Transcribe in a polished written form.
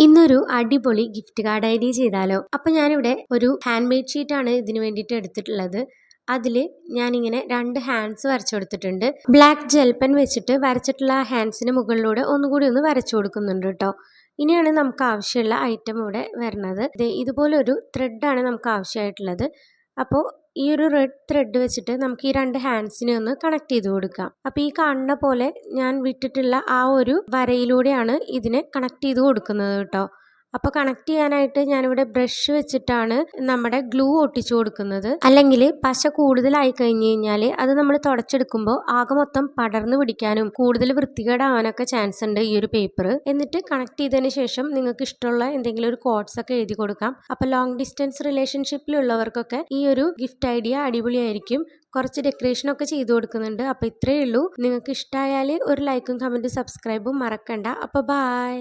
ഇന്നൊരു അടിപൊളി gift card idea ചെയ്താലോ? അപ്പോൾ ഞാനിവിടെ ഒരു ഹാൻഡ് മെയ്ഡ് ഷീറ്റാണ് ഇതിന് വേണ്ടിയിട്ട് എടുത്തിട്ടുള്ളത്. അതിൽ ഞാനിങ്ങനെ 2 ഹാൻഡ്സ് വരച്ചു കൊടുത്തിട്ടുണ്ട്. ബ്ലാക്ക് ജെൽ പെൻ വെച്ചിട്ട് വരച്ചിട്ടുള്ള ആ ഹാൻഡ്സിന് മുകളിലൂടെ ഒന്നുകൂടി ഒന്ന് വരച്ചു കൊടുക്കുന്നുണ്ട് കേട്ടോ. ഇനിയാണ് നമുക്ക് ആവശ്യമുള്ള ഐറ്റം ഇവിടെ വരുന്നത്. ഇതുപോലൊരു ത്രെഡാണ് നമുക്ക് ആവശ്യമായിട്ടുള്ളത്. അപ്പോൾ ഈ ഒരു റെഡ് ത്രെഡ് വെച്ചിട്ട് നമുക്ക് ഈ 2 ഹാൻഡ്സിനെ ഒന്ന് കണക്ട് ചെയ്ത് കൊടുക്കാം. അപ്പോൾ ഈ കാണുന്ന പോലെ ഞാൻ വിട്ടിട്ടുള്ള ആ ഒരു വരയിലൂടെയാണ് ഇതിനെ കണക്ട് ചെയ്ത് കൊടുക്കുന്നത് കേട്ടോ. അപ്പോൾ കണക്ട് ചെയ്യാനായിട്ട് ഞാനിവിടെ ബ്രഷ് വെച്ചിട്ടാണ് നമ്മുടെ ഗ്ലൂ ഒട്ടിച്ചു കൊടുക്കുന്നത്. അല്ലെങ്കിൽ പശ കൂടുതലായി കഴിഞ്ഞ് കഴിഞ്ഞാൽ അത് നമ്മൾ തുടച്ചെടുക്കുമ്പോൾ ആകെ മൊത്തം പടർന്നു പിടിക്കാനും കൂടുതൽ വൃത്തികേടാവാനൊക്കെ ചാൻസ് ഉണ്ട് ഈ ഒരു പേപ്പർ. എന്നിട്ട് കണക്ട് ചെയ്തതിന് ശേഷം നിങ്ങൾക്ക് ഇഷ്ടമുള്ള എന്തെങ്കിലും ഒരു കോഡ്സ് ഒക്കെ എഴുതി കൊടുക്കാം. അപ്പോൾ ലോങ് ഡിസ്റ്റൻസ് റിലേഷൻഷിപ്പിലുള്ളവർക്കൊക്കെ ഈ ഒരു ഗിഫ്റ്റ് ഐഡിയ അടിപൊളിയായിരിക്കും. കുറച്ച് ഡെക്കറേഷനൊക്കെ ചെയ്ത് കൊടുക്കുന്നുണ്ട്. അപ്പോൾ ഇത്രയേ ഉള്ളൂ. നിങ്ങൾക്ക് ഇഷ്ടമായാൽ ഒരു ലൈക്കും കമൻറ്റും സബ്സ്ക്രൈബും മറക്കണ്ട. അപ്പോൾ ബൈ.